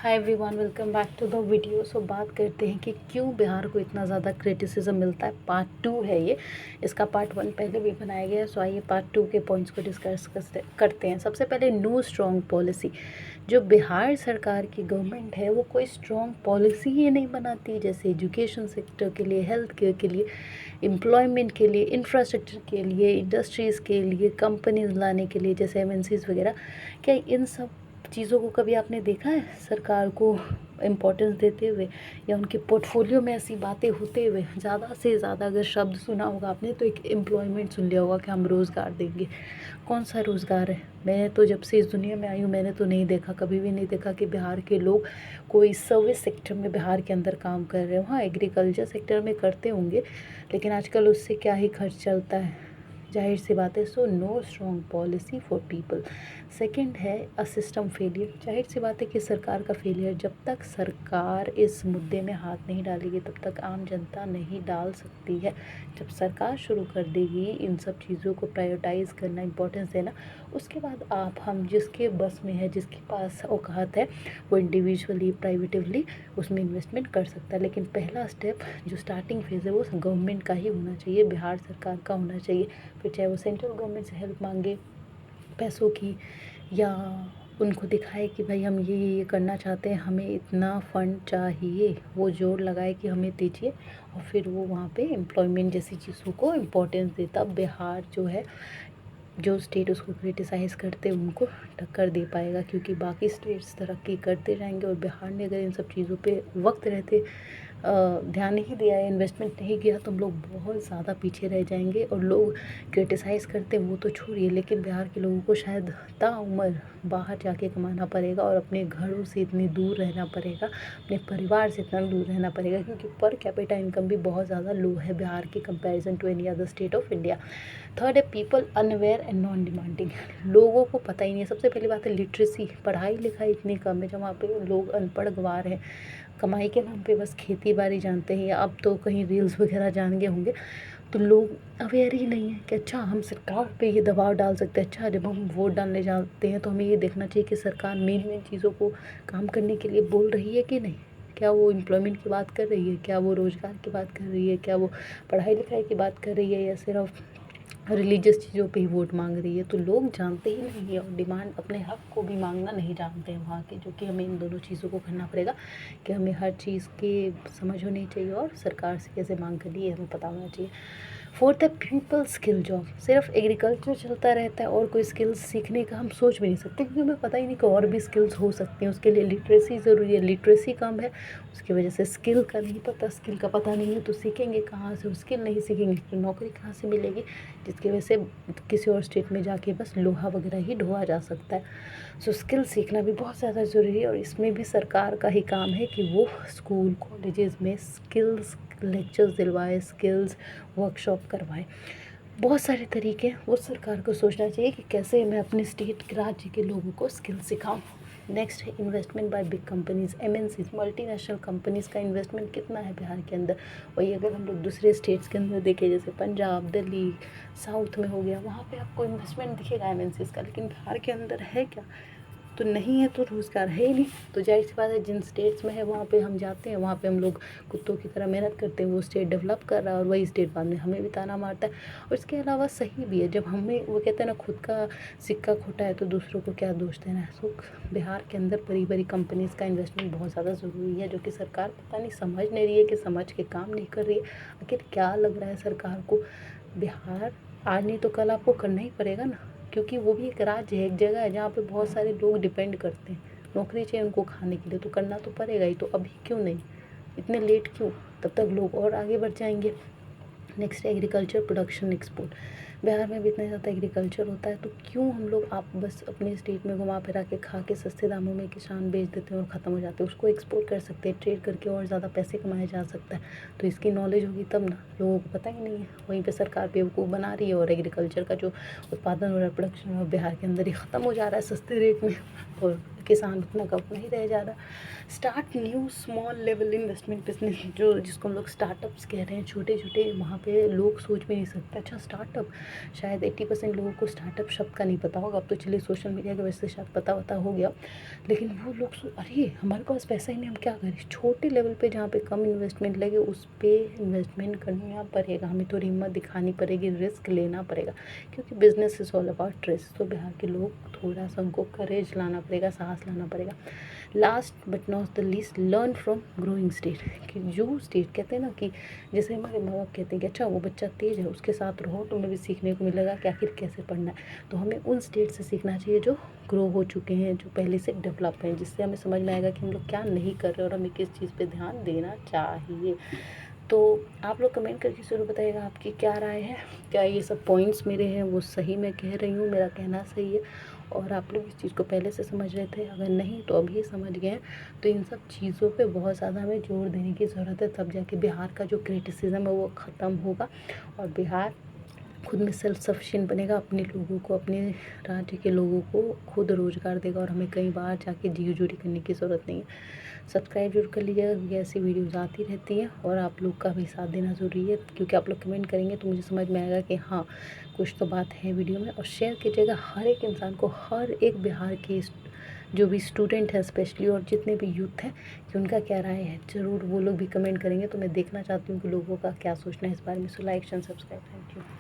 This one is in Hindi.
Hi everyone, welcome back to the video. So बात करते हैं कि क्यों बिहार को इतना ज़्यादा क्रिटिसिज्म मिलता है। पार्ट 2 है ये। इसका पार्ट 1 पहले भी बनाया गया है। सो आइए पार्ट 2 के पॉइंट्स को डिस्कस करते हैं। सबसे पहले नो स्ट्रॉन्ग पॉलिसी। जो बिहार सरकार की गवर्नमेंट है वो कोई स्ट्रॉन्ग पॉलिसी ही नहीं बनाती, जैसे एजुकेशन सेक्टर के लिए, हेल्थ केयर के लिए, एम्प्लॉयमेंट के लिए, इंफ्रास्ट्रक्चर के लिए, इंडस्ट्रीज़ के लिए, कंपनीज लाने के लिए जैसे एमएनसीज वगैरह। क्या इन सब चीज़ों को कभी आपने देखा है सरकार को इम्पोर्टेंस देते हुए या उनके पोर्टफोलियो में ऐसी बातें होते हुए? ज़्यादा से ज़्यादा अगर शब्द सुना होगा आपने तो एक एम्प्लॉयमेंट सुन लिया होगा कि हम रोज़गार देंगे। कौन सा रोज़गार है? मैंने तो जब से इस दुनिया में आई हूँ मैंने तो नहीं देखा, कभी भी नहीं देखा कि बिहार के लोग कोई सर्विस सेक्टर में बिहार के अंदर काम कर रहे हो। हाँ, एग्रीकल्चर सेक्टर में करते होंगे, लेकिन आजकल उससे क्या ही खर्च चलता है, जाहिर सी बात है। So no strong policy for people. Second है अ सिस्टम फेलियर। जाहिर सी बात है कि सरकार का फेलियर। जब तक सरकार इस मुद्दे में हाथ नहीं डालेगी तब तक आम जनता नहीं डाल सकती है। जब सरकार शुरू कर देगी इन सब चीज़ों को प्रायोरिटाइज़ करना, इंपॉर्टेंस देना, उसके बाद आप हम जिसके बस में है, जिसके पास औकात है, वो इंडिविजुअली प्राइवेटिवली उसमें इन्वेस्टमेंट कर सकता है। लेकिन पहला स्टेप जो स्टार्टिंग फेज़ है वो गवर्नमेंट का ही होना चाहिए, बिहार सरकार का होना चाहिए। फिर चाहे वो सेंट्रल गवर्नमेंट से हेल्प मांगे पैसों की, या उनको दिखाए कि भाई हम ये करना चाहते हैं, हमें इतना फ़ंड चाहिए, वो जोर लगाए कि हमें दीजिए, और फिर वो वहाँ पे एम्प्लॉयमेंट जैसी चीज़ों को इम्पोर्टेंस देता। बिहार जो है, जो स्टेट उसको क्रिटिसाइज़ करते उनको टक्कर दे पाएगा, क्योंकि बाकी स्टेट्स तरक्की करते जाएंगे और बिहार ने अगर इन सब चीज़ों पे वक्त रहते ध्यान नहीं दिया है, इन्वेस्टमेंट नहीं किया, तो हम लोग बहुत ज़्यादा पीछे रह जाएंगे। और लोग क्रिटिसाइज़ करते हैं वो तो छोड़िए, लेकिन बिहार के लोगों को शायद ताउम्र बाहर जाके कमाना पड़ेगा और अपने घरों से इतनी दूर रहना पड़ेगा, अपने परिवार से इतना दूर रहना पड़ेगा, क्योंकि पर कैपिटा इनकम भी बहुत ज़्यादा लो है बिहार के comparison to any other state of India. Third है people unaware and non demanding. लोगों को पता ही नहीं है। सबसे पहली बात है लिटरेसी, पढ़ाई लिखाई इतनी कम है, जब वहाँ पे लोग अनपढ़ गंवार हैं, कमाई के नाम पे बस खेती बाड़ी जानते हैं, या अब तो कहीं रील्स वगैरह जान गए होंगे, तो लोग अवेयर ही नहीं है कि अच्छा हम सरकार पे ये दबाव डाल सकते हैं। अच्छा, जब हम वोट डालने जाते हैं तो हमें ये देखना चाहिए कि सरकार मेन मेन चीज़ों को काम करने के लिए बोल रही है कि नहीं। क्या वो एम्प्लॉयमेंट की बात कर रही है, क्या वो रोज़गार की बात कर रही है, क्या वो पढ़ाई लिखाई की बात कर रही है, या सिर्फ रिलीजियस चीज़ों पे ही वोट मांग रही है। तो लोग जानते ही नहीं है और डिमांड, अपने हक को भी मांगना नहीं जानते हैं वहाँ के, जो कि हमें इन दोनों चीज़ों को करना पड़ेगा कि हमें हर चीज़ की समझ होनी चाहिए और सरकार से कैसे मांग करनी है हमें पता होना चाहिए। फोर्थ है पीपल स्किल जॉब। सिर्फ एग्रीकल्चर चलता रहता है और कोई स्किल्स सीखने का हम सोच भी नहीं सकते, क्योंकि हमें पता ही नहीं कि और भी स्किल्स हो सकती हैं। उसके लिए लिटरेसी ज़रूरी है, लिटरेसी कम है, उसकी वजह से स्किल का नहीं पता, स्किल का पता नहीं है तो सीखेंगे कहाँ से, स्किल नहीं सीखेंगे तो नौकरी कहाँ से मिलेगी, जिसकी वजह से किसी और स्टेट में जाके बस लोहा वगैरह ही ढोआ जा सकता है। सो स्किल सीखना भी बहुत ज़्यादा ज़रूरी है, और इसमें भी सरकार का ही काम है कि वो स्कूल कॉलेजेस में स्किल्स लेक्चर्स दिलवाए, स्किल्स वर्कशॉप करवाए। बहुत सारे तरीके हैं, वो सरकार को सोचना चाहिए कि कैसे मैं अपने स्टेट के, राज्य के लोगों को स्किल सिखाऊं। नेक्स्ट है investment by big companies, MNCs, multinational companies का इन्वेस्टमेंट कितना है बिहार के अंदर। वही अगर हम लोग दूसरे स्टेट्स के अंदर देखें, जैसे पंजाब, दिल्ली, साउथ में हो गया, वहाँ पे आपको इन्वेस्टमेंट दिखेगा एमएनसीज का, लेकिन बिहार के अंदर है क्या? तो नहीं है, तो रोज़गार है ही नहीं। तो जाहिर सी बात है जिन स्टेट्स में है वहाँ पे हम जाते हैं, वहाँ पे हम लोग कुत्तों की तरह मेहनत करते हैं, वो स्टेट डेवलप कर रहा है और वही स्टेट बाद में हमें भी ताना मारता है। और इसके अलावा सही भी है, जब हमें, वो कहते हैं ना, खुद का सिक्का खोटा है तो दूसरों को क्या दोष देना है। सो बिहार के अंदर बड़ी बड़ी कंपनीज़ का इन्वेस्टमेंट बहुत ज़्यादा ज़रूरी है, जो कि सरकार पता नहीं समझ नहीं रही है कि समझ के काम नहीं कर रही है। आखिर क्या लग रहा है सरकार को? बिहार आज नहीं तो कल आपको करना ही पड़ेगा ना, क्योंकि वो भी एक राज्य है, एक जगह है जहाँ पे बहुत सारे लोग डिपेंड करते हैं, नौकरी चाहिए उनको खाने के लिए, तो करना तो पड़ेगा ही। तो अभी क्यों नहीं, इतने लेट क्यों? तब तक लोग और आगे बढ़ जाएंगे। नेक्स्ट है एग्रीकल्चर प्रोडक्शन एक्सपोर्ट। बिहार में भी इतना ज़्यादा एग्रीकल्चर होता है, तो क्यों हम लोग, आप बस अपने स्टेट में घुमा फिरा के खा के सस्ते दामों में किसान बेच देते हैं और ख़त्म हो जाते हैं। उसको एक्सपोर्ट कर सकते हैं, ट्रेड करके और ज़्यादा पैसे कमाए जा सकता है। तो इसकी नॉलेज होगी तब ना, लोगों को पता ही नहीं है। वहीं पे सरकार बेवकूफ़ बना रही है और एग्रीकल्चर का जो उत्पादन हो रहा है, प्रोडक्शन हो रहा है, बिहार के अंदर ही ख़त्म हो जा रहा है सस्ते रेट में। और किसान उतना का उतना ही रह जा रहा। Start new small level investment business, जो जिसको हम लोग स्टार्टअप्स कह रहे हैं, छोटे छोटे, वहाँ पे लोग सोच भी नहीं सकते। अच्छा स्टार्टअप, शायद 80% लोगों को स्टार्टअप शब्द का नहीं पता होगा। अब तो चलिए सोशल मीडिया की वजह से शायद पता हो गया, लेकिन वो लोग अरे हमारे पास पैसा ही नहीं, हम क्या करें। छोटे लेवल पे जहाँ पे कम इन्वेस्टमेंट लगे उस पर इन्वेस्टमेंट करना पड़ेगा, हमें थोड़ी हिम्मत दिखानी पड़ेगी, रिस्क लेना पड़ेगा, क्योंकि business is all about risk. तो बिहार के लोग थोड़ा सा उनको करेज लाना पड़ेगा, साहस लाना पड़ेगा। Last but not the least, learn from growing state. कि जो स्टेट कहते हैं ना, कि जैसे हमारे माँ बाप कहते हैं कि अच्छा वो बच्चा तेज़ है, उसके साथ रहो, तुम्हें भी सीखने को मिलेगा कि आखिर कैसे पढ़ना है। तो हमें उन स्टेट से सीखना चाहिए जो ग्रो हो चुके हैं, जो पहले से डेवलप हैं, जिससे हमें समझ में आएगा कि हम लोग क्या नहीं कर रहे और हमें किस चीज़ पे ध्यान देना चाहिए। तो आप लोग कमेंट करके ज़रूर बताइएगा आपकी क्या राय है, क्या ये सब पॉइंट्स मेरे हैं वो सही मैं कह रही हूँ, मेरा कहना सही है, और आप लोग इस चीज़ को पहले से समझ रहे थे, अगर नहीं तो अभी समझ गए हैं। तो इन सब चीज़ों पे बहुत ज़्यादा हमें जोर देने की ज़रूरत है, तब जाके बिहार का जो क्रिटिसिज्म है वो ख़त्म होगा और बिहार खुद में सेल्फ सफिशिएंट बनेगा, अपने लोगों को, अपने राज्य के लोगों को खुद रोज़गार देगा, और हमें कई बार जाके जी हजूरी करने की ज़रूरत नहीं है। सब्सक्राइब जरूर कर लीजिएगा, क्योंकि ऐसी वीडियोज़ आती रहती हैं, और आप लोग का भी साथ देना ज़रूरी है, क्योंकि आप लोग कमेंट करेंगे तो मुझे समझ में आएगा कि हाँ कुछ तो बात है वीडियो में। और शेयर कीजिएगा हर एक इंसान को, हर एक बिहार की जो भी स्टूडेंट है स्पेशली, और जितने भी यूथ हैं, कि उनका क्या राय है, ज़रूर वो लोग भी कमेंट करेंगे, तो मैं देखना चाहती हूँ कि लोगों का क्या सोचना है इस बारे में। So like and subscribe, thank you.